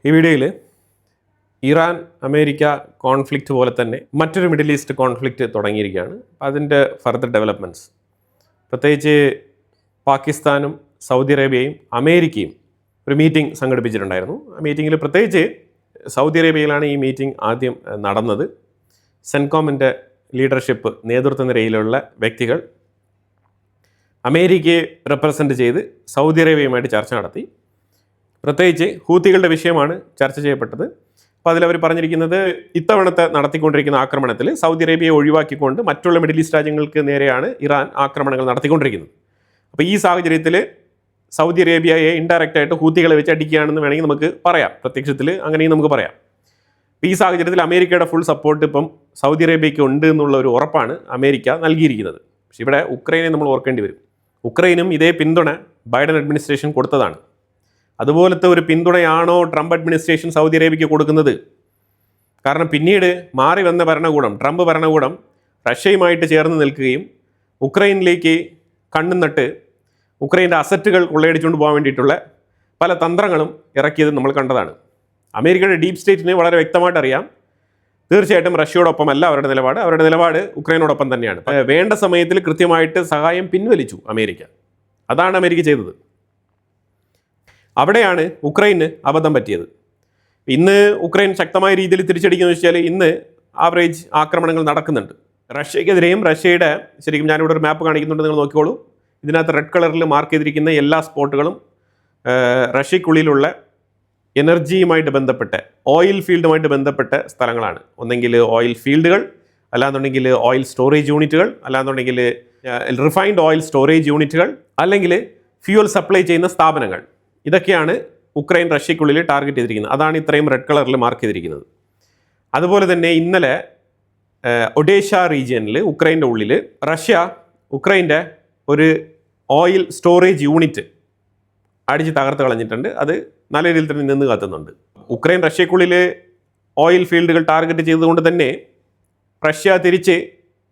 ഈ വീഡിയോയിൽ Iran America conflict പോലെ തന്നെ മറ്റൊരു മിഡിൽ ഈസ്റ്റ് കോൺഫ്ലിക്റ്റ് തുടങ്ങിയിരിക്കുകയാണ്. അതിൻ്റെ ഫർദർ ഡെവലപ്മെൻറ്റ്സ്, പ്രത്യേകിച്ച് പാകിസ്ഥാനും സൗദി അറേബ്യയും അമേരിക്കയും ഒരു മീറ്റിംഗ് സംഘടിപ്പിച്ചിട്ടുണ്ടായിരുന്നു. ആ മീറ്റിങ്ങിൽ പ്രത്യേകിച്ച് സൗദി അറേബ്യയിലാണ് ഈ മീറ്റിംഗ് ആദ്യം നടന്നത്. സെൻകോമിൻ്റെ ലീഡർഷിപ്പ് നേതൃത്വ നിരയിലുള്ള വ്യക്തികൾ അമേരിക്കയെ റെപ്രസെൻ്റ് ചെയ്ത് സൗദി അറേബ്യയുമായിട്ട് ചർച്ച നടത്തി. പ്രത്യേകിച്ച് ഹൂത്തികളുടെ വിഷയമാണ് ചർച്ച ചെയ്യപ്പെട്ടത്. അപ്പോൾ അതിലവർ പറഞ്ഞിരിക്കുന്നത്, ഇത്തവണത്തെ നടത്തിക്കൊണ്ടിരിക്കുന്ന ആക്രമണത്തിൽ സൗദി അറേബ്യയെ ഒഴിവാക്കിക്കൊണ്ട് മറ്റുള്ള മിഡിൽ ഈസ്റ്റ് രാജ്യങ്ങൾക്ക് നേരെയാണ് ഇറാൻ ആക്രമണങ്ങൾ നടത്തിക്കൊണ്ടിരിക്കുന്നത്. അപ്പോൾ ഈ സാഹചര്യത്തിൽ സൗദി അറേബ്യയെ ഇൻഡയറക്റ്റായിട്ട് ഹൂത്തികളെ വെച്ച് അടിക്കുകയാണെന്ന് വേണമെങ്കിൽ നമുക്ക് പറയാം. പ്രത്യക്ഷത്തിൽ അങ്ങനെയും നമുക്ക് പറയാം. ഈ സാഹചര്യത്തിൽ അമേരിക്കയുടെ ഫുൾ സപ്പോർട്ട് ഇപ്പം സൗദി അറേബ്യയ്ക്ക് ഉണ്ട് എന്നുള്ള ഒരു ഉറപ്പാണ് അമേരിക്ക നൽകിയിരിക്കുന്നത്. പക്ഷേ ഇവിടെ ഉക്രൈനെ നമ്മൾ ഓർക്കേണ്ടി വരും. ഉക്രൈനും ഇതേ പിന്തുണ ബൈഡൻ അഡ്മിനിസ്ട്രേഷൻ കൊടുത്തതാണ്. അതുപോലത്തെ ഒരു പിന്തുണയാണോ ട്രംപ് അഡ്മിനിസ്ട്രേഷൻ സൗദി അറേബ്യയ്ക്ക് കൊടുക്കുന്നത്? കാരണം പിന്നീട് മാറി വന്ന ഭരണകൂടം, ട്രംപ് ഭരണകൂടം റഷ്യയുമായിട്ട് ചേർന്ന് നിൽക്കുകയും ഉക്രൈനിലേക്ക് കണ്ണും നട്ട് ഉക്രൈൻ്റെ അസറ്റുകൾ കൊള്ളയടിച്ചുകൊണ്ട് പോകാൻ വേണ്ടിയിട്ടുള്ള പല തന്ത്രങ്ങളും ഇറക്കിയത് നമ്മൾ കണ്ടതാണ്. അമേരിക്കയുടെ ഡീപ് സ്റ്റേറ്റിന് വളരെ വ്യക്തമായിട്ട് അറിയാം, തീർച്ചയായിട്ടും റഷ്യയോടൊപ്പമല്ല അവരുടെ നിലപാട് ഉക്രൈനോടൊപ്പം തന്നെയാണ്. വേണ്ട സമയത്തിൽ കൃത്യമായിട്ട് സഹായം പിൻവലിച്ചു അമേരിക്ക. അതാണ് അമേരിക്ക ചെയ്തത്. അവിടെയാണ് ഉക്രൈന് അബദ്ധം പറ്റിയത്. ഇന്ന് ഉക്രൈൻ ശക്തമായ രീതിയിൽ തിരിച്ചടിക്കുന്നത് വെച്ചാൽ ഇന്ന് ആവറേജ് ആക്രമണങ്ങൾ നടക്കുന്നുണ്ട് റഷ്യക്കെതിരെയും. റഷ്യയുടെ ശരിക്കും ഞാനിവിടെ ഒരു മാപ്പ് കാണിക്കുന്നുണ്ട്, നിങ്ങൾ നോക്കിക്കോളൂ. ഇതിനകത്ത് റെഡ് കളറിൽ മാർക്ക് ചെയ്തിരിക്കുന്ന എല്ലാ സ്പോട്ടുകളും റഷ്യക്കുള്ളിലുള്ള എനർജിയുമായിട്ട് ബന്ധപ്പെട്ട് ഓയിൽ ഫീൽഡുമായിട്ട് ബന്ധപ്പെട്ട സ്ഥലങ്ങളാണ്. ഒന്നെങ്കിൽ ഓയിൽ ഫീൽഡുകൾ, അല്ലാന്നുണ്ടെങ്കിൽ ഓയിൽ സ്റ്റോറേജ് യൂണിറ്റുകൾ, അല്ലാന്നുണ്ടെങ്കിൽ റിഫൈൻഡ് ഓയിൽ സ്റ്റോറേജ് യൂണിറ്റുകൾ, അല്ലെങ്കിൽ ഫ്യൂവൽ സപ്ലൈ ചെയ്യുന്ന സ്ഥാപനങ്ങൾ. ഇതൊക്കെയാണ് ഉക്രൈൻ റഷ്യക്കുള്ളിൽ ടാർഗറ്റ് ചെയ്തിരിക്കുന്നത്. അതാണ് ഇത്രയും റെഡ് കളറിൽ മാർക്ക് ചെയ്തിരിക്കുന്നത്. അതുപോലെ തന്നെ ഇന്നലെ ഒഡേഷ റീജിയനിൽ ഉക്രൈൻ്റെ ഉള്ളിൽ റഷ്യ ഉക്രൈൻ്റെ ഒരു ഓയിൽ സ്റ്റോറേജ് യൂണിറ്റ് അടിച്ച് തകർത്ത് കളഞ്ഞിട്ടുണ്ട്. അത് നല്ല രീതിയിൽ തന്നെ നിന്ന് കത്തുന്നുണ്ട്. ഉക്രൈൻ റഷ്യക്കുള്ളിൽ ഓയിൽ ഫീൽഡുകൾ ടാർഗറ്റ് ചെയ്തുകൊണ്ട് തന്നെ റഷ്യ തിരിച്ച്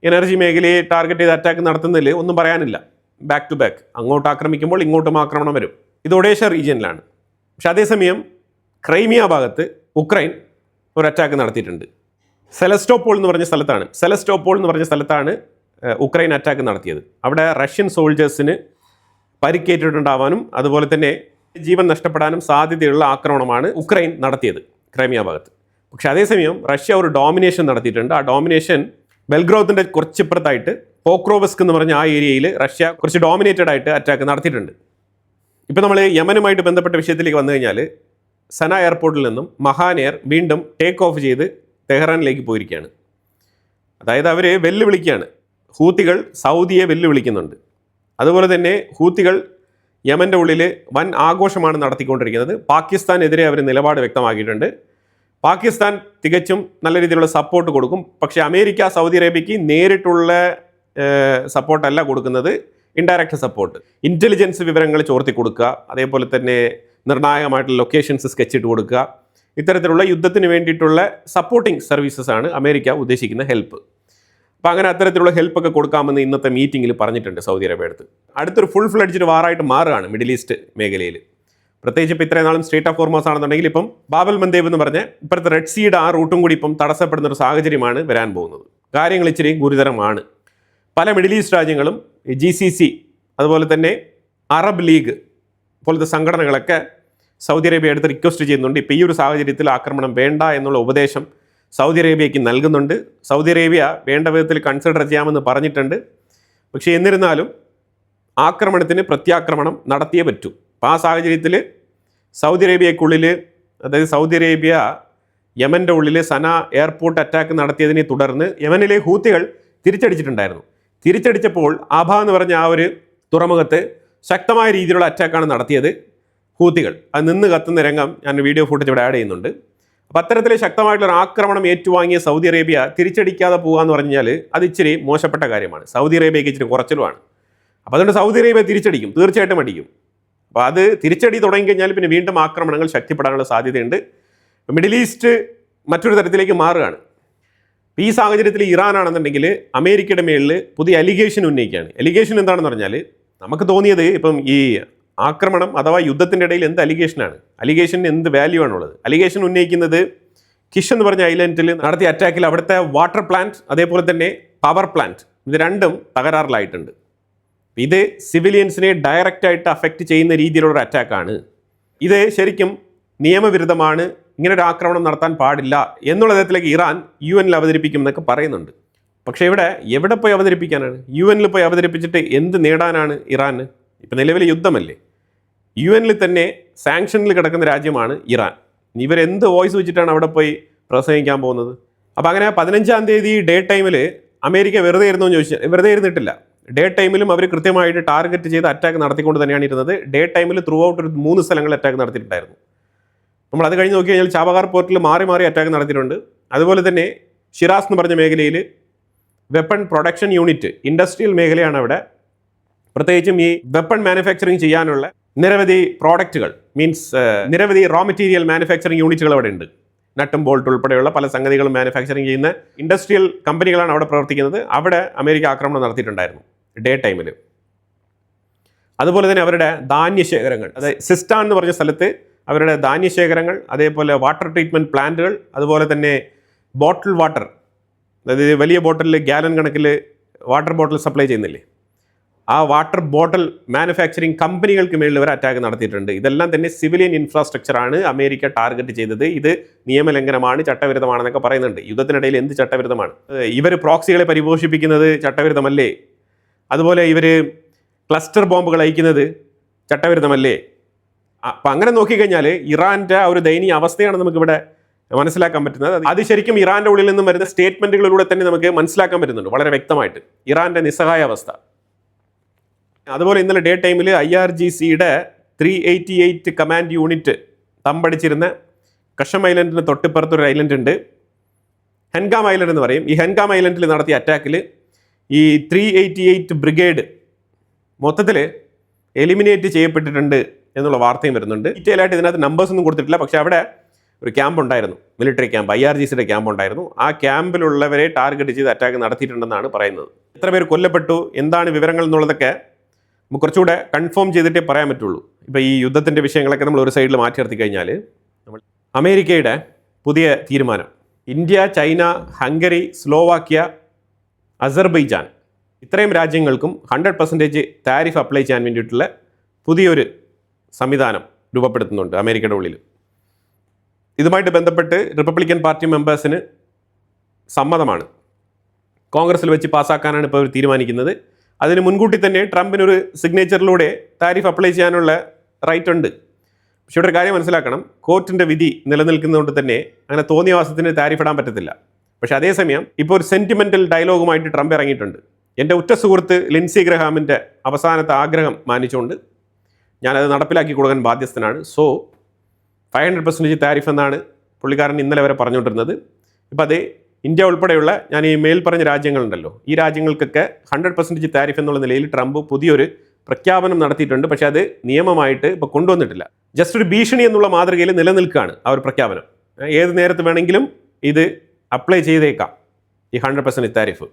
എനർജി മേഖലയെ ടാർഗറ്റ് ചെയ്ത് അറ്റാക്ക് നടത്തുന്നതിൽ ഒന്നും പറയാനില്ല. ബാക്ക് ടു ബാക്ക് അങ്ങോട്ട് ആക്രമിക്കുമ്പോൾ ഇങ്ങോട്ടും ആക്രമണം വരും. ഇത് ഒഡേഷ റീജിയനിലാണ്. പക്ഷെ അതേസമയം ക്രൈമിയ ഭാഗത്ത് ഉക്രൈൻ ഒരു അറ്റാക്ക് നടത്തിയിട്ടുണ്ട്. സെലസ്റ്റോപോൾ എന്ന് പറഞ്ഞ സ്ഥലത്താണ് ഉക്രൈൻ അറ്റാക്ക് നടത്തിയത്. അവിടെ റഷ്യൻ സോൾജേഴ്സിന് പരിക്കേറ്റിട്ടുണ്ടാവാനും അതുപോലെ തന്നെ ജീവൻ നഷ്ടപ്പെടാനും സാധ്യതയുള്ള ആക്രമണമാണ് ഉക്രൈൻ നടത്തിയത് ക്രൈമിയ ഭാഗത്ത്. പക്ഷെ അതേസമയം റഷ്യ ഒരു ഡോമിനേഷൻ നടത്തിയിട്ടുണ്ട്. ആ ഡോമിനേഷൻ ബെൽഗ്രോദിൻ്റെ കുറച്ചിപ്പുറത്തായിട്ട് പോക്രോവസ്ക് എന്ന് പറഞ്ഞ ആ ഏരിയയിൽ റഷ്യ കുറച്ച് ഡോമിനേറ്റഡ് ആയിട്ട് അറ്റാക്ക് നടത്തിയിട്ടുണ്ട്. ഇപ്പോൾ നമ്മൾ യമനുമായിട്ട് ബന്ധപ്പെട്ട വിഷയത്തിലേക്ക് വന്നു കഴിഞ്ഞാൽ സന എയർപോർട്ടിൽ നിന്നും മഹാൻ എയർ വീണ്ടും ടേക്ക് ഓഫ് ചെയ്ത് തെഹ്റാനിലേക്ക് പോയിരിക്കുകയാണ്. അതായത് അവർ വെല്ലുവിളിക്കുകയാണ്. ഹൂത്തികൾ സൗദിയെ വെല്ലുവിളിക്കുന്നുണ്ട്. അതുപോലെ തന്നെ ഹൂത്തികൾ യമൻ്റെ ഉള്ളിൽ വൻ ആഘോഷമാണ് നടത്തിക്കൊണ്ടിരിക്കുന്നത്. പാകിസ്ഥാനെതിരെ അവർ നിലപാട് വ്യക്തമാക്കിയിട്ടുണ്ട്. പാകിസ്ഥാൻ തികച്ചും നല്ല രീതിയിലുള്ള സപ്പോർട്ട് കൊടുക്കും. പക്ഷേ അമേരിക്ക സൗദി അറേബ്യയ്ക്ക് നേരിട്ടുള്ള സപ്പോർട്ടല്ല കൊടുക്കുന്നത്, ഇൻഡയറക്റ്റ് സപ്പോർട്ട്. ഇൻ്റലിജൻസ് വിവരങ്ങൾ ചോർത്തി കൊടുക്കുക, അതേപോലെ തന്നെ നിർണായകമായിട്ടുള്ള ലൊക്കേഷൻസ് സ്കെച്ച് ഇട്ട് കൊടുക്കുക. ഇത്തരത്തിലുള്ള യുദ്ധത്തിന് വേണ്ടിയിട്ടുള്ള സപ്പോർട്ടിംഗ് സർവീസസ് ആണ് അമേരിക്ക ഉദ്ദേശിക്കുന്ന ഹെൽപ്പ്. അപ്പോൾ അങ്ങനെ അത്തരത്തിലുള്ള ഹെൽപ്പൊക്കെ കൊടുക്കാമെന്ന് ഇന്നത്തെ മീറ്റിങ്ങിൽ പറഞ്ഞിട്ടുണ്ട് സൗദി അറേബ്യ അടുത്തൊരു ഫുൾ ഫ്ലെഡ്ജ്ഡ് വാറായിട്ട് മാറുകയാണ് മിഡിൽ ഈസ്റ്റ് മേഖലയിൽ. പ്രത്യേകിച്ച് ഇപ്പോൾ ഇത്രയും നാളും സ്ട്രേറ്റ് ഓഫ് ഹോർമസ് ആണെന്നുണ്ടെങ്കിൽ ഇപ്പം ബാബൽ മന്ദേബ് എന്ന് പറഞ്ഞ് ഇപ്പോഴത്തെ റെഡ് സീയുടെ ആ റൂട്ടും കൂടി ഇപ്പം തടസ്സപ്പെടുന്ന ഒരു സാഹചര്യമാണ് വരാൻ പോകുന്നത്. കാര്യങ്ങൾ ഇച്ചിരി ഗുരുതരമാണ്. പല മിഡിൽ ഈസ്റ്റ് രാജ്യങ്ങളും GCC അതുപോലെ തന്നെ അറബ് ലീഗ് പോലത്തെ സംഘടനകളൊക്കെ സൗദി അറേബ്യ അടുത്ത് റിക്വസ്റ്റ് ചെയ്യുന്നുണ്ട്. ഇപ്പോൾ ഈ ഒരു സാഹചര്യത്തിൽ ആക്രമണം വേണ്ട എന്നുള്ള ഉപദേശം സൗദി അറേബ്യയ്ക്ക് നൽകുന്നുണ്ട്. സൗദി അറേബ്യ വേണ്ട വിധത്തിൽ കൺസിഡർ ചെയ്യാമെന്ന് പറഞ്ഞിട്ടുണ്ട്. പക്ഷേ എന്നിരുന്നാലും ആക്രമണത്തിന് പ്രത്യാക്രമണം നടത്തിയേ പറ്റൂ. അപ്പോൾ ആ സാഹചര്യത്തിൽ സൗദി അറേബ്യക്കുള്ളിൽ, അതായത് സൗദി അറേബ്യ യമൻ്റെ ഉള്ളിൽ സന എയർപോർട്ട് അറ്റാക്ക് നടത്തിയതിനെ തുടർന്ന് യമനിലെ ഹൂത്തികൾ തിരിച്ചടിച്ചിട്ടുണ്ടായിരുന്നു. തിരിച്ചടിച്ചപ്പോൾ ആഭ എന്ന് പറഞ്ഞ ആ ഒരു തുറമുഖത്ത് ശക്തമായ രീതിയിലുള്ള അറ്റാക്കാണ് നടത്തിയത് ഹൂത്തികൾ. അത് നിന്ന് കത്തുന്ന രംഗം ഞാൻ വീഡിയോ ഫുട്ടേജ് ഇവിടെ ആഡ് ചെയ്യുന്നുണ്ട്. അപ്പോൾ അത്തരത്തിൽ ശക്തമായിട്ടുള്ള ആക്രമണം ഏറ്റുവാങ്ങിയ സൗദി അറേബ്യ തിരിച്ചടിക്കാതെ പോകുക എന്ന് പറഞ്ഞാൽ അത് ഇച്ചിരി മോശപ്പെട്ട കാര്യമാണ്. സൗദി അറേബ്യയ്ക്ക് ഇച്ചിരി കുറച്ചിലുമാണ്. അപ്പോൾ അതുകൊണ്ട് സൗദി അറേബ്യ തിരിച്ചടിക്കും, തീർച്ചയായിട്ടും അടിക്കും. അപ്പോൾ അത് തിരിച്ചടി തുടങ്ങിക്കഴിഞ്ഞാൽ പിന്നെ വീണ്ടും ആക്രമണങ്ങൾ ശക്തിപ്പെടാനുള്ള സാധ്യതയുണ്ട്. മിഡിൽ ഈസ്റ്റ് മറ്റൊരു തരത്തിലേക്ക് മാറുകയാണ്. ഈ സാഹചര്യത്തിൽ ഇറാനാണെന്നുണ്ടെങ്കിൽ അമേരിക്കയുടെ മേളിൽ പുതിയ അലിഗേഷൻ ഉന്നയിക്കുകയാണ്. അലിഗേഷൻ എന്താണെന്ന് പറഞ്ഞാൽ, നമുക്ക് തോന്നിയത് ഇപ്പം ഈ ആക്രമണം അഥവാ യുദ്ധത്തിൻ്റെ ഇടയിൽ എന്ത് അലിഗേഷനാണ്, അലിഗേഷന് എന്ത് വാല്യൂ ആണുള്ളത്? അലിഗേഷൻ ഉന്നയിക്കുന്നത് കിഷ് എന്ന് പറഞ്ഞ ഐലൻഡിൽ നടത്തിയ അറ്റാക്കിൽ അവിടുത്തെ വാട്ടർ പ്ലാന്റ് അതേപോലെ തന്നെ പവർ പ്ലാന്റ് ഇത് രണ്ടും തകരാറിലായിട്ടുണ്ട്. ഇത് സിവിലിയൻസിനെ ഡയറക്റ്റായിട്ട് അഫക്റ്റ് ചെയ്യുന്ന രീതിയിലുള്ള അറ്റാക്കാണ്. ഇത് ശരിക്കും നിയമവിരുദ്ധമാണ്, ഇങ്ങനൊരു ആക്രമണം നടത്താൻ പാടില്ല എന്നുള്ള തരത്തിലേക്ക് ഇറാൻ UN അവതരിപ്പിക്കും എന്നൊക്കെ പറയുന്നുണ്ട്. പക്ഷേ എവിടെ പോയി അവതരിപ്പിക്കാനാണ്? UN പോയി അവതരിപ്പിച്ചിട്ട് എന്ത് നേടാനാണ് ഇറാന്? ഇപ്പം നിലവിൽ യുദ്ധമല്ലേ. UN തന്നെ സാങ്ഷനിൽ കിടക്കുന്ന രാജ്യമാണ് ഇറാൻ. ഇവരെന്ത് വോയിസ് വെച്ചിട്ടാണ് അവിടെ പോയി പ്രസംഗിക്കാൻ പോകുന്നത്? അപ്പോൾ അങ്ങനെ 15-ാം തീയതി ഡേ ടൈമിൽ അമേരിക്ക വെറുതെ ഇരുന്നോ എന്ന് ചോദിച്ചാൽ വെറുതെ ഇരുന്നിട്ടില്ല. ഡേ ടൈമിലും അവർ കൃത്യമായിട്ട് ടാർഗറ്റ് ചെയ്ത് അറ്റാക്ക് നടത്തിക്കൊണ്ട് തന്നെയാണ് ഇരുന്നത്. ഡേ ടൈമിൽ ത്രൂ ഔട്ട് ഒരു 3 സ്ഥലങ്ങളിൽ അറ്റാക്ക് നടത്തിയിട്ടുണ്ടായിരുന്നു. നമ്മൾ അത് കഴിഞ്ഞ് നോക്കി കഴിഞ്ഞാൽ ചാബഹാർ പോർട്ടിൽ മാറി അറ്റാക്ക് നടത്തിയിട്ടുണ്ട്. അതുപോലെ തന്നെ ഷിറാസ് എന്ന് പറഞ്ഞ മേഖലയിൽ വെപ്പൺ പ്രൊഡക്ഷൻ യൂണിറ്റ്, ഇൻഡസ്ട്രിയൽ മേഖലയാണ് അവിടെ. പ്രത്യേകിച്ചും ഈ വെപ്പൺ മാനുഫാക്ചറിങ് ചെയ്യാനുള്ള നിരവധി പ്രോഡക്റ്റുകൾ നിരവധി റോ മെറ്റീരിയൽ മാനുഫാക്ചറിങ് യൂണിറ്റുകൾ അവിടെ ഉണ്ട്. നട്ടും ബോൾട്ട് ഉൾപ്പെടെയുള്ള പല സംഗതികളും മാനുഫാക്ചറിങ് ചെയ്യുന്ന ഇൻഡസ്ട്രിയൽ കമ്പനികളാണ് അവിടെ പ്രവർത്തിക്കുന്നത്. അവിടെ അമേരിക്ക ആക്രമണം നടത്തിയിട്ടുണ്ടായിരുന്നു ഡേ ടൈമിൽ. അതുപോലെ തന്നെ അവരുടെ ധാന്യശേഖരങ്ങൾ, അതായത് സിസ്റ്റാൻ എന്ന് പറഞ്ഞ സ്ഥലത്ത് അവരുടെ ധാന്യശേഖരങ്ങൾ, അതേപോലെ വാട്ടർ ട്രീറ്റ്മെൻറ്റ് പ്ലാന്റുകൾ, അതുപോലെ തന്നെ ബോട്ടിൽ വാട്ടർ, അതായത് വലിയ ബോട്ടിലിൽ ഗാലൻ കണക്കിൽ വാട്ടർ ബോട്ടിൽ സപ്ലൈ ചെയ്യുന്നില്ലേ, ആ വാട്ടർ ബോട്ടിൽ മാനുഫാക്ചറിങ് കമ്പനികൾക്ക് മേളിൽ വരെ അറ്റാക്ക് നടത്തിയിട്ടുണ്ട്. ഇതെല്ലാം തന്നെ സിവിലിയൻ ഇൻഫ്രാസ്ട്രക്ചറാണ് അമേരിക്ക ടാർഗറ്റ് ചെയ്തത്. ഇത് നിയമലംഘനമാണ്, ചട്ടവിരുദ്ധമാണെന്നൊക്കെ പറയുന്നുണ്ട്. യുദ്ധത്തിനിടയിൽ എന്ത് ചട്ടവിരുദ്ധമാണ്? ഇവർ പ്രോക്സികളെ പരിപോഷിപ്പിക്കുന്നത് ചട്ടവിരുദ്ധമല്ലേ? അതുപോലെ ഇവർ ക്ലസ്റ്റർ ബോംബുകൾ അയക്കുന്നത് ചട്ടവിരുദ്ധമല്ലേ? അപ്പം അങ്ങനെ നോക്കിക്കഴിഞ്ഞാൽ ഇറാൻ്റെ ഒരു ദയനീയ അവസ്ഥയാണ് നമുക്കിവിടെ മനസ്സിലാക്കാൻ പറ്റുന്നത്. അത് ശരിക്കും ഇറാൻ്റെ ഉള്ളിൽ നിന്നും വരുന്ന സ്റ്റേറ്റ്മെൻറ്റുകളിലൂടെ തന്നെ നമുക്ക് മനസ്സിലാക്കാൻ പറ്റുന്നുണ്ട് വളരെ വ്യക്തമായിട്ട് ഇറാൻ്റെ നിസ്സഹായ അവസ്ഥ. അതുപോലെ ഇന്നലെ ഡേ ടൈമിൽ IRGCയുടെ 388 കമാൻഡ് യൂണിറ്റ് തമ്പടിച്ചിരുന്ന കഷം ഐലൻഡിന് തൊട്ടിപ്പുറത്തൊരു ഐലൻഡ് ഉണ്ട്, ഹെൻഗാം ഐലൻഡ് എന്ന് പറയും. ഈ ഹെൻഗാം ഐലൻഡിൽ നടത്തിയ അറ്റാക്കിൽ ഈ 388 ബ്രിഗേഡ് മൊത്തത്തിൽ എലിമിനേറ്റ് ചെയ്യപ്പെട്ടിട്ടുണ്ട് എന്നുള്ള വാർത്തയും വരുന്നുണ്ട്. ഡീറ്റെയിൽ ആയിട്ട് ഇതിനകത്ത് നമ്പേഴ്സ് ഒന്നും കൊടുത്തിട്ടില്ല. പക്ഷേ അവിടെ ഒരു ക്യാമ്പ് ഉണ്ടായിരുന്നു, മിലിറ്ററി ക്യാമ്പ്, IRGCയുടെ ക്യാമ്പ് ഉണ്ടായിരുന്നു. ആ ക്യാമ്പിലുള്ളവരെ ടാർഗറ്റ് ചെയ്ത് അറ്റാക്ക് നടത്തിയിട്ടുണ്ടെന്നാണ് പറയുന്നത്. എത്ര പേർ കൊല്ലപ്പെട്ടു, എന്താണ് വിവരങ്ങൾ എന്നുള്ളതൊക്കെ നമുക്ക് കുറച്ചുകൂടെ കൺഫേം ചെയ്തിട്ടേ പറയാൻ പറ്റുള്ളൂ. ഇപ്പോൾ ഈ യുദ്ധത്തിൻ്റെ വിഷയങ്ങളൊക്കെ നമ്മൾ ഒരു സൈഡിൽ മാറ്റി നിർത്തി കഴിഞ്ഞാൽ നമ്മൾ അമേരിക്കയുടെ പുതിയ തീരുമാനം, India, China, Hungary, Slovakia, Azerbaijan ഇത്രയും രാജ്യങ്ങൾക്കും 100% താരിഫ് അപ്ലൈ ചെയ്യാൻ വേണ്ടിയിട്ടുള്ള പുതിയൊരു സംവിധാനം രൂപപ്പെടുത്തുന്നുണ്ട് അമേരിക്കയുടെ ഉള്ളിൽ. ഇതുമായിട്ട് ബന്ധപ്പെട്ട് റിപ്പബ്ലിക്കൻ പാർട്ടി മെമ്പേഴ്സിന് സമ്മതമാണ്. കോൺഗ്രസിൽ വെച്ച് പാസ്സാക്കാനാണ് ഇപ്പോൾ അവർ തീരുമാനിക്കുന്നത്. അതിന് മുൻകൂട്ടി തന്നെ ട്രംപിനൊരു സിഗ്നേച്ചറിലൂടെ താരിഫ് അപ്ലൈ ചെയ്യാനുള്ള റൈറ്റ് ഉണ്ട്. പക്ഷേ ഇവിടെ ഒരു കാര്യം മനസ്സിലാക്കണം, കോർട്ടിൻ്റെ വിധി നിലനിൽക്കുന്നതുകൊണ്ട് തന്നെ അങ്ങനെ തോന്നിയവാസത്തിന് താരിഫ് ഇടാൻ പറ്റത്തില്ല. പക്ഷേ അതേസമയം ഇപ്പോൾ ഒരു സെൻറ്റിമെൻ്റൽ ഡയലോഗുമായിട്ട് ട്രംപ് ഇറങ്ങിയിട്ടുണ്ട്. എൻ്റെ ഉറ്റ സുഹൃത്ത് ലിൻസി ഗ്രഹാമിൻ്റെ അവസാനത്തെ ആഗ്രഹം മാനിച്ചുകൊണ്ട് ഞാനത് നടപ്പിലാക്കി കൊടുക്കാൻ ബാധ്യസ്ഥനാണ്. സോ 500% താരിഫ് എന്നാണ് പുള്ളിക്കാരൻ ഇന്നലെ വരെ പറഞ്ഞുകൊണ്ടിരുന്നത്. ഇപ്പോൾ അതേ ഇന്ത്യ ഉൾപ്പെടെയുള്ള ഞാൻ ഈ മേൽ പറഞ്ഞ രാജ്യങ്ങളുണ്ടല്ലോ, ഈ രാജ്യങ്ങൾക്കൊക്കെ 100% താരിഫ് എന്നുള്ള നിലയിൽ ട്രംപ് പുതിയൊരു പ്രഖ്യാപനം നടത്തിയിട്ടുണ്ട്. പക്ഷേ അത് നിയമമായിട്ട് ഇപ്പോൾ കൊണ്ടുവന്നിട്ടില്ല. ജസ്റ്റ് ഒരു ഭീഷണി എന്നുള്ള മാതൃകയിൽ നിലനിൽക്കുകയാണ് ആ ഒരു പ്രഖ്യാപനം. ഏത് നേരത്ത് വേണമെങ്കിലും ഇത് അപ്ലൈ ചെയ്തേക്കാം ഈ 100% താരിഫ്.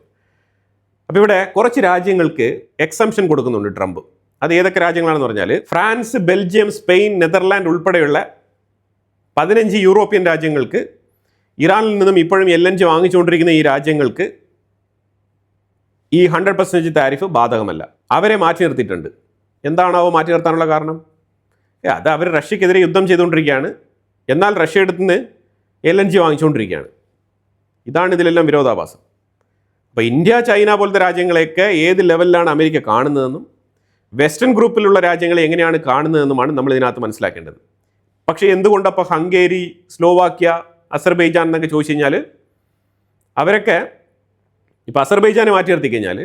അപ്പോൾ ഇവിടെ കുറച്ച് രാജ്യങ്ങൾക്ക് എക്സംഷൻ കൊടുക്കുന്നുണ്ട് ട്രംപ്. അത് ഏതൊക്കെ രാജ്യങ്ങളാണെന്ന് പറഞ്ഞാൽ ഫ്രാൻസ്, ബെൽജിയം, സ്പെയിൻ, നെതർലാൻഡ് ഉൾപ്പെടെയുള്ള 15 യൂറോപ്യൻ രാജ്യങ്ങൾക്ക്, ഇറാനിൽ നിന്നും ഇപ്പോഴും LNG വാങ്ങിച്ചുകൊണ്ടിരിക്കുന്ന ഈ രാജ്യങ്ങൾക്ക് ഈ 100% താരിഫ് ബാധകമല്ല. അവരെ മാറ്റി നിർത്തിയിട്ടുണ്ട്. എന്താണാവോ മാറ്റി നിർത്താനുള്ള കാരണം? അത് അവർ റഷ്യക്കെതിരെ യുദ്ധം ചെയ്തുകൊണ്ടിരിക്കുകയാണ്, എന്നാൽ റഷ്യ അടുത്തുനിന്ന് LNG വാങ്ങിച്ചുകൊണ്ടിരിക്കുകയാണ്. ഇതാണ് ഇതിലെല്ലാം വിരോധാഭാസം. അപ്പോൾ ഇന്ത്യ, ചൈന പോലത്തെ രാജ്യങ്ങളെയൊക്കെ ഏത് ലെവലിലാണ് അമേരിക്ക കാണുന്നതെന്നും വെസ്റ്റേൺ ഗ്രൂപ്പിലുള്ള രാജ്യങ്ങളെ എങ്ങനെയാണ് കാണുന്നതെന്നുമാണ് നമ്മൾ ഇതിനകത്ത് മനസ്സിലാക്കേണ്ടത്. പക്ഷേ എന്തുകൊണ്ടപ്പോൾ ഹംഗേരി, സ്ലോവാക്യ, അസർബൈജാൻ എന്നൊക്കെ ചോദിച്ചു കഴിഞ്ഞാൽ അവരൊക്കെ ഇപ്പോൾ അസർബൈജാനെ മാറ്റി നിർത്തി കഴിഞ്ഞാൽ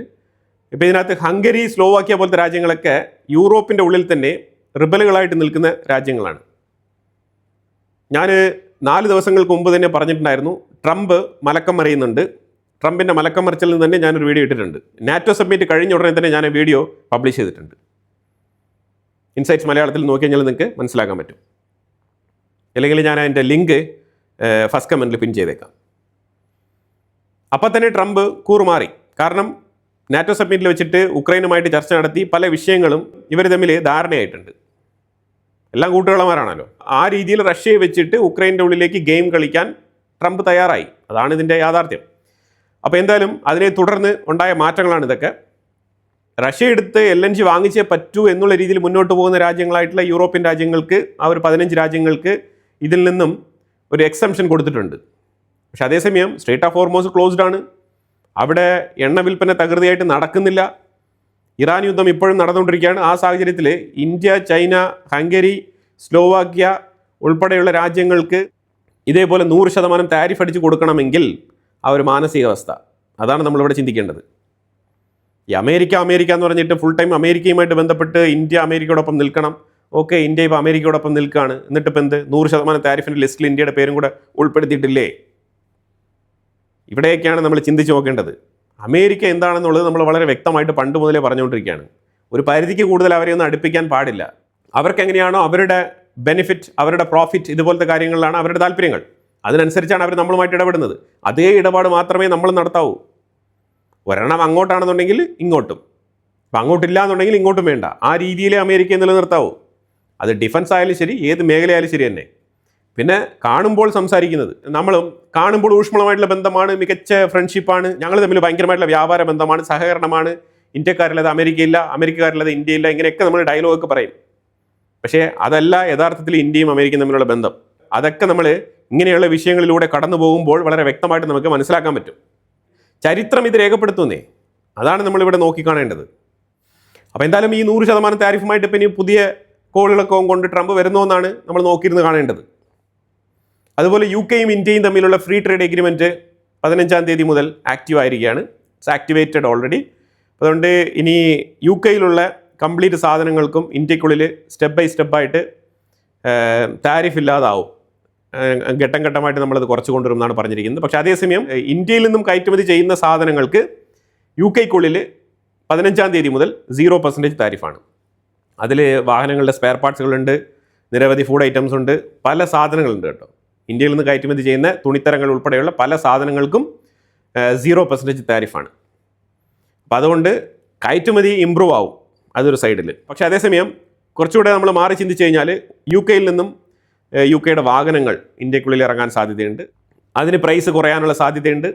ഇപ്പോൾ ഇതിനകത്ത് ഹംഗരി, സ്ലോവാക്യ പോലത്തെ രാജ്യങ്ങളൊക്കെ യൂറോപ്പിൻ്റെ ഉള്ളിൽ തന്നെ റിബലുകളായിട്ട് നിൽക്കുന്ന രാജ്യങ്ങളാണ്. ഞാൻ 4 ദിവസങ്ങൾക്ക് മുമ്പ് തന്നെ പറഞ്ഞിട്ടുണ്ടായിരുന്നു, ട്രംപ് മലക്കം മറിയുന്നുണ്ട്. ട്രംപിൻ്റെ മലക്കം മറിച്ചിൽ നിന്ന് തന്നെ ഞാനൊരു വീഡിയോ ഇട്ടിട്ടുണ്ട്. നാറ്റോ സബ്മിറ്റ് കഴിഞ്ഞ ഉടനെ തന്നെ ഞാൻ വീഡിയോ പബ്ലിഷ് ചെയ്തിട്ടുണ്ട്. ഇൻസൈറ്റ്സ് മലയാളത്തിൽ നോക്കി കഴിഞ്ഞാൽ നിങ്ങൾക്ക് മനസ്സിലാക്കാൻ പറ്റും. അല്ലെങ്കിൽ ഞാൻ അതിൻ്റെ ലിങ്ക് ഫസ്റ്റ് കമൻറ്റിൽ പിൻ ചെയ്തേക്കാം. അപ്പം തന്നെ ട്രംപ് കൂറുമാറി. കാരണം നാറ്റോ സബ്മിറ്റിൽ വെച്ചിട്ട് ഉക്രൈനുമായിട്ട് ചർച്ച നടത്തി പല വിഷയങ്ങളും ഇവർ തമ്മിൽ ധാരണയായിട്ടുണ്ട്. എല്ലാം കൂട്ടുകളമാരാണല്ലോ. ആ രീതിയിൽ റഷ്യയെ വെച്ചിട്ട് ഉക്രൈൻ്റെ ഉള്ളിലേക്ക് ഗെയിം കളിക്കാൻ ട്രംപ് തയ്യാറായി. അതാണ് ഇതിൻ്റെ യാഥാർത്ഥ്യം. അപ്പോൾ എന്തായാലും അതിനെ തുടർന്ന് ഉണ്ടായ മാറ്റങ്ങളാണ് ഇതൊക്കെ. റഷ്യ എടുത്ത് LNG വാങ്ങിച്ചേ പറ്റൂ എന്നുള്ള രീതിയിൽ മുന്നോട്ട് പോകുന്ന രാജ്യങ്ങളായിട്ടുള്ള യൂറോപ്യൻ രാജ്യങ്ങൾക്ക്, ആ ഒരു 15 രാജ്യങ്ങൾക്ക് ഇതിൽ നിന്നും ഒരു എക്സംഷൻ കൊടുത്തിട്ടുണ്ട്. പക്ഷെ അതേസമയം സ്ട്രേറ്റ് ഓഫ് ഹോർമോസ് ക്ലോസ്ഡ് ആണ്. അവിടെ എണ്ണ വിൽപ്പന തകൃതിയായിട്ട് നടക്കുന്നില്ല. ഇറാൻ യുദ്ധം ഇപ്പോഴും നടന്നുകൊണ്ടിരിക്കുകയാണ്. ആ സാഹചര്യത്തിൽ ഇന്ത്യ, ചൈന, ഹംഗറി, സ്ലോവാക്യ ഉൾപ്പെടെയുള്ള രാജ്യങ്ങൾക്ക് ഇതേപോലെ 100% താരിഫ് അടിച്ച് കൊടുക്കണമെങ്കിൽ ആ ഒരു മാനസികാവസ്ഥ, അതാണ് നമ്മളിവിടെ ചിന്തിക്കേണ്ടത്. ഈ അമേരിക്ക എന്ന് പറഞ്ഞിട്ട് ഫുൾ ടൈം അമേരിക്കയുമായിട്ട് ബന്ധപ്പെട്ട് ഇന്ത്യ അമേരിക്കയോടൊപ്പം നിൽക്കണം. ഓക്കെ, ഇന്ത്യ ഇപ്പോൾ അമേരിക്കയോടൊപ്പം നിൽക്കുകയാണ്. എന്നിട്ട് ഇപ്പം എന്ത് 100% താരിഫിൻ്റെ ലിസ്റ്റിൽ ഇന്ത്യയുടെ പേരും കൂടെ ഉൾപ്പെടുത്തിയിട്ടില്ലേ? ഇവിടെയൊക്കെയാണ് നമ്മൾ ചിന്തിച്ച് നോക്കേണ്ടത്. അമേരിക്ക എന്താണെന്നുള്ളത് നമ്മൾ വളരെ വ്യക്തമായിട്ട് പണ്ട് മുതലേ പറഞ്ഞുകൊണ്ടിരിക്കുകയാണ്. ഒരു പരിധിക്ക് കൂടുതൽ അവരെ ഒന്നും അടുപ്പിക്കാൻ പാടില്ല. അവർക്ക് എങ്ങനെയാണോ അവരുടെ ബെനിഫിറ്റ്, അവരുടെ പ്രോഫിറ്റ്, ഇതുപോലത്തെ കാര്യങ്ങളിലാണ് അവരുടെ താല്പര്യങ്ങൾ. അതിനനുസരിച്ചാണ് അവർ നമ്മളുമായിട്ട് ഇടപെടുന്നത്. അതേ ഇടപാട് മാത്രമേ നമ്മൾ നടത്താവൂ. ഒരെണ്ണം അങ്ങോട്ടാണെന്നുണ്ടെങ്കിൽ ഇങ്ങോട്ടും, അപ്പം അങ്ങോട്ടില്ല എന്നുണ്ടെങ്കിൽ ഇങ്ങോട്ടും വേണ്ട. ആ രീതിയിലേ അമേരിക്കയെ നിലനിർത്താവൂ. അത് ഡിഫൻസ് ആയാലും ശരി, ഏത് മേഖലയായാലും ശരി തന്നെ. പിന്നെ കാണുമ്പോൾ സംസാരിക്കുന്നത്, നമ്മളും കാണുമ്പോൾ ഊഷ്മളമായിട്ടുള്ള ബന്ധമാണ്, മികച്ച ഫ്രണ്ട്ഷിപ്പാണ്, ഞങ്ങൾ തമ്മിൽ ഭയങ്കരമായിട്ടുള്ള വ്യാപാര ബന്ധമാണ്, സഹകരണമാണ്, ഇന്ത്യക്കാരിലത് അമേരിക്കയില്ല, അമേരിക്കക്കാരിലത് ഇന്ത്യയില്ല, ഇങ്ങനെയൊക്കെ നമ്മൾ ഡയലോഗൊക്കെ പറയും. പക്ഷേ അതല്ല യഥാർത്ഥത്തിൽ ഇന്ത്യയും അമേരിക്കയും തമ്മിലുള്ള ബന്ധം. അതൊക്കെ നമ്മൾ ഇങ്ങനെയുള്ള വിഷയങ്ങളിലൂടെ കടന്നു പോകുമ്പോൾ വളരെ വ്യക്തമായിട്ട് നമുക്ക് മനസ്സിലാക്കാൻ പറ്റും. ചരിത്രം ഇത് രേഖപ്പെടുത്തുന്നേ, അതാണ് നമ്മളിവിടെ നോക്കിക്കാണേണ്ടത്. അപ്പോൾ എന്തായാലും ഈ 100% താരിഫുമായിട്ട് ഇപ്പം ഇനി പുതിയ കോളുകളൊക്കെ കൊണ്ട് ട്രംപ് വരുന്നതെന്നാണ് നമ്മൾ നോക്കിയിരുന്ന് കാണേണ്ടത്. അതുപോലെ UK-യും ഇന്ത്യയും തമ്മിലുള്ള ഫ്രീ ട്രേഡ് എഗ്രിമെൻറ്റ് 15-ാം തീയതി മുതൽ ആക്റ്റീവ് ആയിരിക്കുകയാണ്. It's activated already. അതുകൊണ്ട് ഇനി UK-യിലുള്ള കംപ്ലീറ്റ് സാധനങ്ങൾക്കും ഇന്ത്യക്കുള്ളിൽ സ്റ്റെപ്പ് ബൈ സ്റ്റെപ്പായിട്ട് താരിഫ് ഇല്ലാതാവും. ഘട്ടം ഘട്ടമായിട്ട് നമ്മളത് കുറച്ച് കൊണ്ടുവരുമെന്നാണ് പറഞ്ഞിരിക്കുന്നത്. പക്ഷേ അതേസമയം ഇന്ത്യയിൽ നിന്നും കയറ്റുമതി ചെയ്യുന്ന സാധനങ്ങൾക്ക് UK-ക്കുള്ളിൽ 15-ാം തീയതി മുതൽ 0% താരിഫാണ്. അതിൽ വാഹനങ്ങളുടെ സ്പെയർ പാർട്സുകളുണ്ട്, നിരവധി ഫുഡ് ഐറ്റംസ് ഉണ്ട്, പല സാധനങ്ങളുണ്ട് കേട്ടോ. ഇന്ത്യയിൽ നിന്ന് കയറ്റുമതി ചെയ്യുന്ന തുണിത്തരങ്ങൾ ഉൾപ്പെടെയുള്ള പല സാധനങ്ങൾക്കും 0% താരിഫാണ്. അപ്പം അതുകൊണ്ട് കയറ്റുമതി ഇമ്പ്രൂവ് ആവും, അതൊരു സൈഡിൽ. പക്ഷേ അതേസമയം കുറച്ചുകൂടെ നമ്മൾ മാറി ചിന്തിച്ച് കഴിഞ്ഞാൽ UK-യിൽ നിന്നും UK-യുടെ വാഹനങ്ങൾ ഇന്ത്യക്കുള്ളിൽ ഇറങ്ങാൻ സാധ്യതയുണ്ട്. അതിന് പ്രൈസ് കുറയാനുള്ള സാധ്യതയുണ്ട്.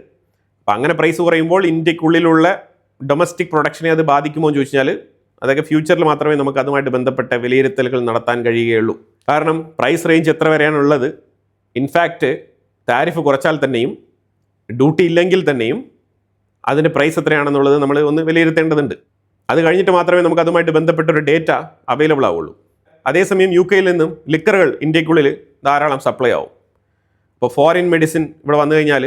അപ്പം അങ്ങനെ പ്രൈസ് കുറയുമ്പോൾ ഇന്ത്യക്കുള്ളിലുള്ള ഡൊമസ്റ്റിക് പ്രൊഡക്ഷനെ അത് ബാധിക്കുമോ എന്ന് ചോദിച്ചാൽ അതൊക്കെ ഫ്യൂച്ചറിൽ മാത്രമേ നമുക്ക് അതുമായിട്ട് ബന്ധപ്പെട്ട വിലയിരുത്തലുകൾ നടത്താൻ കഴിയുകയുള്ളൂ. കാരണം പ്രൈസ് റേഞ്ച് എത്ര വരെയാണുള്ളത്, ഇൻഫാക്റ്റ് താരിഫ് കുറച്ചാൽ തന്നെയും ഡ്യൂട്ടി ഇല്ലെങ്കിൽ തന്നെയും അതിൻ്റെ പ്രൈസ് എത്രയാണെന്നുള്ളത് നമ്മൾ ഒന്ന് വിലയിരുത്തേണ്ടതുണ്ട്. അത് കഴിഞ്ഞിട്ട് മാത്രമേ നമുക്ക് അതുമായിട്ട് ബന്ധപ്പെട്ടൊരു ഡേറ്റ അവൈലബിൾ ആവുള്ളൂ. അതേസമയം UK-യിൽ നിന്നും ലിക്കറുകൾ ഇന്ത്യക്കുള്ളിൽ ധാരാളം സപ്ലൈ ആവും. അപ്പോൾ ഫോറിൻ മെഡിസിൻ ഇവിടെ വന്നു കഴിഞ്ഞാൽ,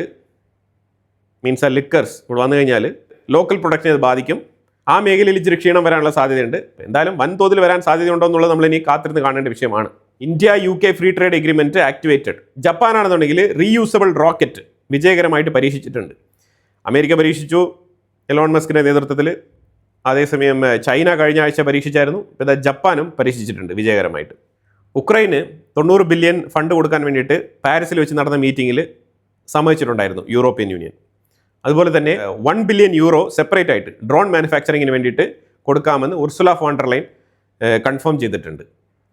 മീൻസ് ആ ലിക്കേഴ്സ് ഇവിടെ വന്നു കഴിഞ്ഞാൽ ലോക്കൽ പ്രൊഡക്ഷനെ അത് ബാധിക്കും. ആ മേഖലയിൽ ഇച്ചിരി ക്ഷീണം വരാനുള്ള സാധ്യതയുണ്ട്. എന്തായാലും വൻതോതിൽ വരാൻ സാധ്യതയുണ്ടോ എന്നുള്ളത് നമ്മൾ ഇനി കാത്തിരുന്ന് കാണേണ്ട വിഷയമാണ്. UK free trade agreement activated. ജപ്പാനാണെന്നുണ്ടെങ്കിൽ റീയൂസബിൾ റോക്കറ്റ് വിജയകരമായിട്ട് പരീക്ഷിച്ചിട്ടുണ്ട്. അമേരിക്ക പരീക്ഷിച്ചു എലോൺ മസ്കിൻ്റെ നേതൃത്വത്തിൽ. അതേസമയം ചൈന കഴിഞ്ഞ ആഴ്ച പരീക്ഷിച്ചായിരുന്നു. ഇപ്പോൾ ജപ്പാനും പരീക്ഷിച്ചിട്ടുണ്ട് വിജയകരമായിട്ട്. ഉക്രൈന് 90 ബില്യൺ ഫണ്ട് കൊടുക്കാൻ വേണ്ടിയിട്ട് പാരീസിൽ വെച്ച് നടന്ന മീറ്റിങ്ങിൽ സമ്മതിച്ചിട്ടുണ്ടായിരുന്നു യൂറോപ്യൻ യൂണിയൻ. അതുപോലെ തന്നെ 1 ബില്യൺ യൂറോ സെപ്പറേറ്റ് ആയിട്ട് ഡ്രോൺ മാനുഫാക്ചറിങ്ങിന് വേണ്ടിയിട്ട് കൊടുക്കാമെന്ന് Ursula phone der line confirm ചെയ്തിട്ടുണ്ട്.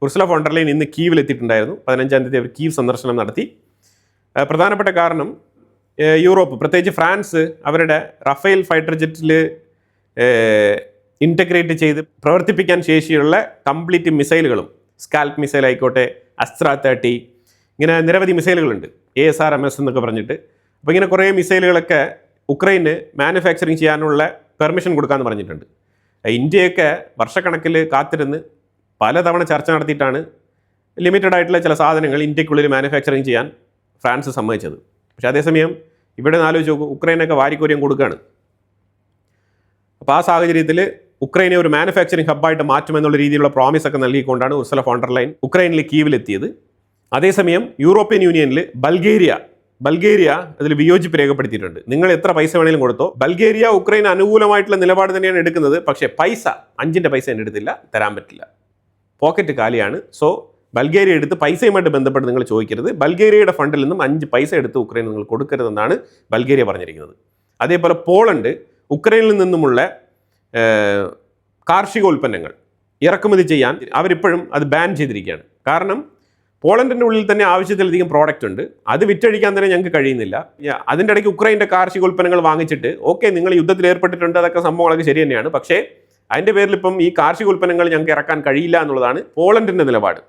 ഉർസുല ഫോൺ ഡെർ ലൈൻ ഇന്ന് കീവിൽ എത്തിയിട്ടുണ്ടായിരുന്നു. 15-ാം തീയതി അവർ കീവ് സന്ദർശനം നടത്തി. പ്രധാനപ്പെട്ട കാരണം യൂറോപ്പ്, പ്രത്യേകിച്ച് ഫ്രാൻസ്, അവരുടെ റഫേൽ ഫൈറ്റർ ജെറ്റിൽ ഇൻറ്റഗ്രേറ്റ് ചെയ്ത് പ്രവർത്തിപ്പിക്കാൻ ശേഷിയുള്ള കംപ്ലീറ്റ് മിസൈലുകളും, സ്കാൽപ് മിസൈൽ ആയിക്കോട്ടെ, അസ്ത്ര 30, ഇങ്ങനെ നിരവധി മിസൈലുകളുണ്ട്, ASRMS എന്നൊക്കെ പറഞ്ഞിട്ട്. അപ്പോൾ ഇങ്ങനെ കുറേ മിസൈലുകളൊക്കെ ഉക്രൈന് മാനുഫാക്ചറിങ് ചെയ്യാനുള്ള പെർമിഷൻ കൊടുക്കാമെന്ന് പറഞ്ഞിട്ടുണ്ട്. ഇന്ത്യയൊക്കെ വർഷക്കണക്കിൽ കാത്തിരുന്ന് പലതവണ ചർച്ച നടത്തിയിട്ടാണ് ലിമിറ്റഡ് ആയിട്ടുള്ള ചില സാധനങ്ങൾ ഇന്ത്യക്കുള്ളിൽ മാനുഫാക്ചറിങ് ചെയ്യാൻ ഫ്രാൻസ് സമ്മതിച്ചത്. പക്ഷേ അതേസമയം ഇവിടെ ആലോചിച്ച് നോക്കൂ, ഉക്രൈനൊക്കെ വാരിക്കോരിയം കൊടുക്കുകയാണ്. അപ്പോൾ ആ സാഹചര്യത്തിൽ ഉക്രൈനെ ഒരു മാനുഫാക്ചറിങ് ഹബ്ബായിട്ട് മാറ്റുമെന്നുള്ള രീതിയിലുള്ള പ്രോമിസ് ഒക്കെ നൽകിക്കൊണ്ടാണ് ഉർസുല ഫോൺ ഡെർ ലൈൻ ഉക്രൈനിൽ കീവിലെത്തിയത്. അതേസമയം യൂറോപ്യൻ യൂണിയനിൽ ബൾഗേറിയ അതിൽ വിയോജിപ്പ് രേഖപ്പെടുത്തിയിട്ടുണ്ട്. നിങ്ങൾ എത്ര പൈസ വേണമെങ്കിലും കൊടുത്തോ, ബൾഗേറിയ ഉക്രൈന് അനുകൂലമായിട്ടുള്ള നിലപാട് തന്നെയാണ് എടുക്കുന്നത്. പക്ഷേ പൈസ 5 പൈസ എൻ്റെ എടുത്തില്ല, തരാൻ പറ്റില്ല, പോക്കറ്റ് കാലിയാണ്. സോ ബൾഗേറിയ എടുത്ത് പൈസയുമായിട്ട് ബന്ധപ്പെട്ട് നിങ്ങൾ ചോദിക്കരുത്. ബൾഗേറിയയുടെ ഫണ്ടിൽ നിന്നും 5 പൈസ എടുത്ത് ഉക്രൈൻ നിങ്ങൾ കൊടുക്കരുതെന്നാണ് ബൾഗേറിയ പറഞ്ഞിരിക്കുന്നത്. അതേപോലെ പോളണ്ട് ഉക്രൈനിൽ നിന്നുമുള്ള കാർഷിക ഉൽപ്പന്നങ്ങൾ ഇറക്കുമതി ചെയ്യാൻ അവരിപ്പോഴും അത് ബാൻ ചെയ്തിരിക്കുകയാണ്. കാരണം പോളണ്ടിൻ്റെ ഉള്ളിൽ തന്നെ ആവശ്യത്തിലധികം പ്രോഡക്റ്റ് ഉണ്ട്, അത് വിറ്റഴിക്കാൻ തന്നെ ഞങ്ങൾക്ക് കഴിയുന്നില്ല. അതിൻ്റെ ഇടയ്ക്ക് ഉക്രൈൻ്റെ കാർഷിക ഉൽപ്പന്നങ്ങൾ വാങ്ങിച്ചിട്ട് ഓക്കെ നിങ്ങൾ യുദ്ധത്തിൽ ഏർപ്പെട്ടിട്ടുണ്ട്, അതൊക്കെ സംഭവങ്ങളൊക്കെ ശരി തന്നെയാണ്, പക്ഷേ അതിൻ്റെ പേരിൽ ഇപ്പം ഈ കാർഷിക ഉൽപ്പന്നങ്ങൾ ഞങ്ങൾക്ക് ഇറക്കാൻ കഴിയില്ല എന്നുള്ളതാണ് പോളണ്ടിൻ്റെ നിലപാട്.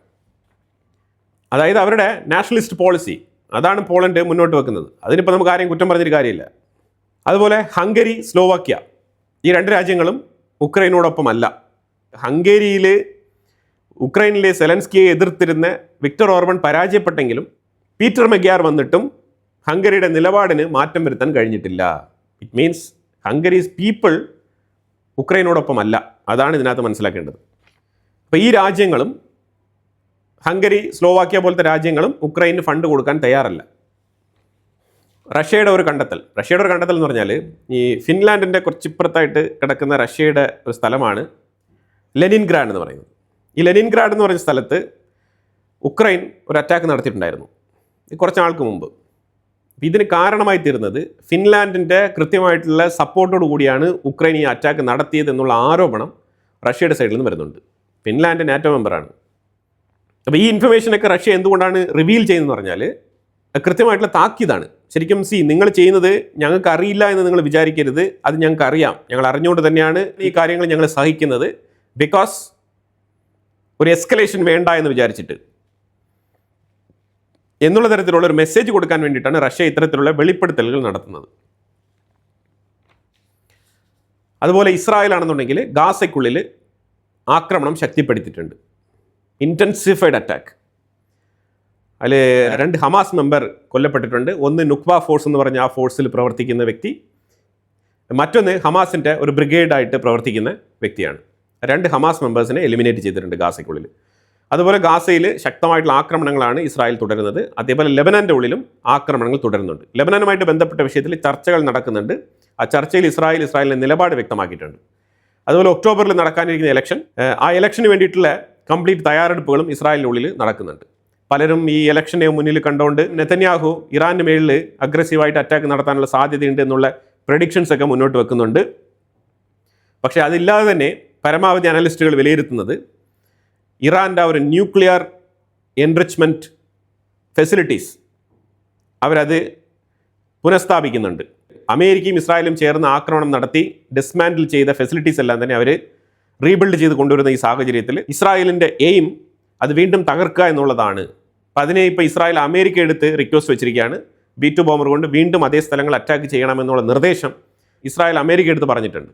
അതായത് അവരുടെ നാഷണലിസ്റ്റ് പോളിസി, അതാണ് പോളണ്ട് മുന്നോട്ട് വെക്കുന്നത്. അതിനിപ്പോൾ നമുക്ക് ആരെയും കുറ്റം പറഞ്ഞൊരു കാര്യമില്ല. അതുപോലെ ഹംഗറി, സ്ലോവാക്യ ഈ 2 രാജ്യങ്ങളും ഉക്രൈനോടൊപ്പമല്ല. ഹംഗേരിയിൽ ഉക്രൈനിലെ സെലൻസ്കിയെ എതിർത്തിരുന്ന വിക്ടർ ഓർബൺ പരാജയപ്പെട്ടെങ്കിലും പീറ്റർ മെഗ്യാർ വന്നിട്ടും ഹംഗറിയുടെ നിലപാടിന് മാറ്റം വരുത്താൻ കഴിഞ്ഞിട്ടില്ല. ഇറ്റ് മീൻസ് ഹംഗറീസ് പീപ്പിൾ ഉക്രൈനോടൊപ്പമല്ല. അതാണ് ഇതിനകത്ത് മനസ്സിലാക്കേണ്ടത്. അപ്പോൾ ഈ രാജ്യങ്ങളും ഹംഗറി, സ്ലോവാക്യ പോലത്തെ രാജ്യങ്ങളും ഉക്രൈന് ഫണ്ട് കൊടുക്കാൻ തയ്യാറല്ല. റഷ്യയുടെ ഒരു കണ്ടെത്തൽ എന്ന് പറഞ്ഞാൽ ഈ ഫിൻലാൻഡിൻ്റെ കുറച്ചിപ്പുറത്തായിട്ട് കിടക്കുന്ന റഷ്യയുടെ ഒരു സ്ഥലമാണ് ലെനിൻഗ്രാഡ് എന്ന് പറയുന്നത്. ഈ ലെനിൻഗ്രാഡ് എന്ന് പറയുന്ന സ്ഥലത്ത് ഉക്രൈൻ ഒരു അറ്റാക്ക് നടത്തിയിട്ടുണ്ടായിരുന്നു കുറച്ച് നാൾക്ക് മുമ്പ്. ഇതിന് കാരണമായി തീർന്നത് ഫിൻലാൻഡിൻ്റെ കൃത്യമായിട്ടുള്ള സപ്പോർട്ടോടു കൂടിയാണ് ഉക്രൈൻ ഈ അറ്റാക്ക് നടത്തിയത് എന്നുള്ള ആരോപണം റഷ്യയുടെ സൈഡിൽ നിന്ന് വരുന്നുണ്ട്. ഫിൻലാൻഡ് നാറ്റോ മെമ്പറാണ്. അപ്പോൾ ഈ ഇൻഫർമേഷനൊക്കെ റഷ്യ എന്തുകൊണ്ടാണ് റിവീൽ ചെയ്യുന്നതെന്ന് പറഞ്ഞാൽ കൃത്യമായിട്ടുള്ള താക്കീതാണ്. ശരിക്കും നിങ്ങൾ ചെയ്യുന്നത് ഞങ്ങൾക്ക് അറിയില്ല എന്ന് നിങ്ങൾ വിചാരിക്കരുത്, അത് ഞങ്ങൾക്ക് അറിയാം, ഞങ്ങൾ അറിഞ്ഞുകൊണ്ട് തന്നെയാണ് ഈ കാര്യങ്ങൾ ഞങ്ങൾ സഹിക്കുന്നത്, ബിക്കോസ് ഒരു എസ്കലേഷൻ വേണ്ട എന്ന് വിചാരിച്ചിട്ട് എന്നുള്ള തരത്തിലുള്ള ഒരു മെസ്സേജ് കൊടുക്കാൻ വേണ്ടിയിട്ടാണ് റഷ്യ ഇത്തരത്തിലുള്ള വെളിപ്പെടുത്തലുകൾ നടത്തുന്നത്. അതുപോലെ ഇസ്രായേൽ ആണെന്നുണ്ടെങ്കിൽ ഗാസയ്ക്കുള്ളിൽ ആക്രമണം ശക്തിപ്പെടുത്തിയിട്ടുണ്ട്, ഇൻറ്റൻസിഫൈഡ് അറ്റാക്ക്. അതിൽ 2 ഹമാസ് മെമ്പർ കൊല്ലപ്പെട്ടിട്ടുണ്ട്. ഒന്ന് നുക്ബ ഫോഴ്സ് എന്ന് പറഞ്ഞ ആ ഫോഴ്സിൽ പ്രവർത്തിക്കുന്ന വ്യക്തി, മറ്റൊന്ന് ഹമാസിൻ്റെ ഒരു ബ്രിഗേഡായിട്ട് പ്രവർത്തിക്കുന്ന വ്യക്തിയാണ്. 2 ഹമാസ് മെമ്പേഴ്സിനെ എലിമിനേറ്റ് ചെയ്തിട്ടുണ്ട് ഗാസയ്ക്കുള്ളിൽ. അതുപോലെ ഗാസയിൽ ശക്തമായിട്ടുള്ള ആക്രമണങ്ങളാണ് ഇസ്രായേൽ തുടരുന്നത്. അതേപോലെ ലെബനാൻ്റെ ഉള്ളിലും ആക്രമണങ്ങൾ തുടരുന്നുണ്ട്. ലെബനാനുമായിട്ട് ബന്ധപ്പെട്ട വിഷയത്തിൽ ചർച്ചകൾ നടക്കുന്നുണ്ട്. ആ ചർച്ചയിൽ ഇസ്രായേലിൻ്റെ നിലപാട് വ്യക്തമാക്കിയിട്ടുണ്ട്. അതുപോലെ ഒക്ടോബറിൽ നടക്കാനിരിക്കുന്ന ആ ഇലക്ഷന് വേണ്ടിയിട്ടുള്ള കംപ്ലീറ്റ് തയ്യാറെടുപ്പുകളും ഇസ്രായേലിൻ്റെ ഉള്ളിൽ നടക്കുന്നുണ്ട്. പലരും ഈ ഇലക്ഷനെ മുന്നിൽ കണ്ടുകൊണ്ട് നെതന്യാഹു ഇറാൻ്റെ മേളിൽ അഗ്രസീവായിട്ട് അറ്റാക്ക് നടത്താനുള്ള സാധ്യതയുണ്ട് എന്നുള്ള പ്രഡിക്ഷൻസ് ഒക്കെ മുന്നോട്ട് വെക്കുന്നുണ്ട്. പക്ഷേ അതില്ലാതെ തന്നെ പരമാവധി അനലിസ്റ്റുകൾ വിലയിരുത്തുന്നത് ഇറാൻ്റെ ഒരു ന്യൂക്ലിയർ എൻറിച്ച്മെൻറ്റ് ഫെസിലിറ്റീസ് അവരത് പുനഃസ്ഥാപിക്കുന്നുണ്ട്. അമേരിക്കയും ഇസ്രായേലും ചേർന്ന് ആക്രമണം നടത്തി ഡിസ്മാൻഡിൽ ചെയ്ത ഫെസിലിറ്റീസ് എല്ലാം തന്നെ അവർ റീബിൽഡ് ചെയ്ത് കൊണ്ടുവരുന്ന ഈ സാഹചര്യത്തിൽ ഇസ്രായേലിൻ്റെ എയിം അത് വീണ്ടും തകർക്കുക എന്നുള്ളതാണ്. അപ്പം അതിനെ ഇപ്പോൾ ഇസ്രായേൽ അമേരിക്ക എടുത്ത് റിക്വസ്റ്റ് വെച്ചിരിക്കുകയാണ്. B-2 ബോംബർ കൊണ്ട് വീണ്ടും അതേ സ്ഥലങ്ങൾ അറ്റാക്ക് ചെയ്യണമെന്നുള്ള നിർദ്ദേശം ഇസ്രായേൽ അമേരിക്ക എടുത്ത് പറഞ്ഞിട്ടുണ്ട്.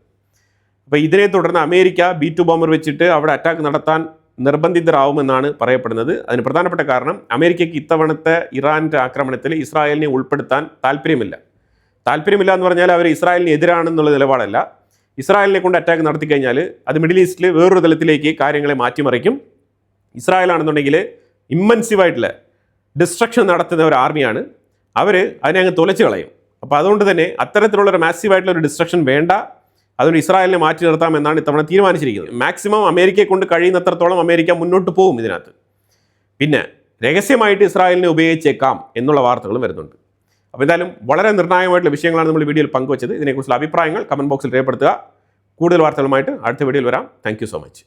അപ്പോൾ ഇതിനെ തുടർന്ന് അമേരിക്ക B-2 ബോംബർ വെച്ചിട്ട് അവിടെ അറ്റാക്ക് നടത്താൻ നിർബന്ധിതരാകുമെന്നാണ് പറയപ്പെടുന്നത്. അതിന് പ്രധാനപ്പെട്ട കാരണം അമേരിക്കയ്ക്ക് ഇത്തവണത്തെ ഇറാൻ്റെ ആക്രമണത്തിൽ ഇസ്രായേലിനെ ഉൾപ്പെടുത്താൻ താല്പര്യമില്ല എന്ന് പറഞ്ഞാൽ അവർ ഇസ്രായേലിന് എതിരാണെന്നുള്ള നിലപാടല്ല. ഇസ്രായേലിനെ കൊണ്ട് അറ്റാക്ക് നടത്തി കഴിഞ്ഞാൽ അത് മിഡിൽ ഈസ്റ്റിൽ വേറൊരു തലത്തിലേക്ക് കാര്യങ്ങളെ മാറ്റിമറിക്കും. ഇസ്രായേൽ ആണെന്നുണ്ടെങ്കിൽ ഇമ്മൻസീവായിട്ടുള്ള ഡിസ്ട്രക്ഷൻ നടത്തുന്ന ഒരു ആർമിയാണ്, അവർ അതിനെ അങ്ങ് തുലച്ച് കളയും. അപ്പോൾ അതുകൊണ്ട് തന്നെ അത്തരത്തിലുള്ളൊരു മാസീവായിട്ടുള്ള ഒരു ഡിസ്ട്രക്ഷൻ വേണ്ട, അതുകൊണ്ട് ഇസ്രായേലിനെ മാറ്റി നിർത്താമെന്നാണ് ഇത്തവണ തീരുമാനിച്ചിരിക്കുന്നത്. മാക്സിമം അമേരിക്കയെ കൊണ്ട് കഴിയുന്നത്രത്തോളം അമേരിക്ക മുന്നോട്ട് പോകും ഇതിനകത്ത്. പിന്നെ രഹസ്യമായിട്ട് ഇസ്രായേലിനെ ഉപയോഗിച്ചേക്കാം എന്നുള്ള വാർത്തകളും വരുന്നുണ്ട്. അപ്പോൾ എന്തായാലും വളരെ നിർണായകമായിട്ടുള്ള വിഷയങ്ങളാണ് നമ്മൾ ഈ വീഡിയോയിൽ പങ്കുവച്ചത്. ഇതിനെക്കുറിച്ചുള്ള അഭിപ്രായങ്ങൾ കമൻറ്റ് ബോക്സിൽ രേഖപ്പെടുത്തുക. കൂടുതൽ വാർത്തകളുമായിട്ട് അടുത്ത വീഡിയോയിൽ വരാം. Thank you so much.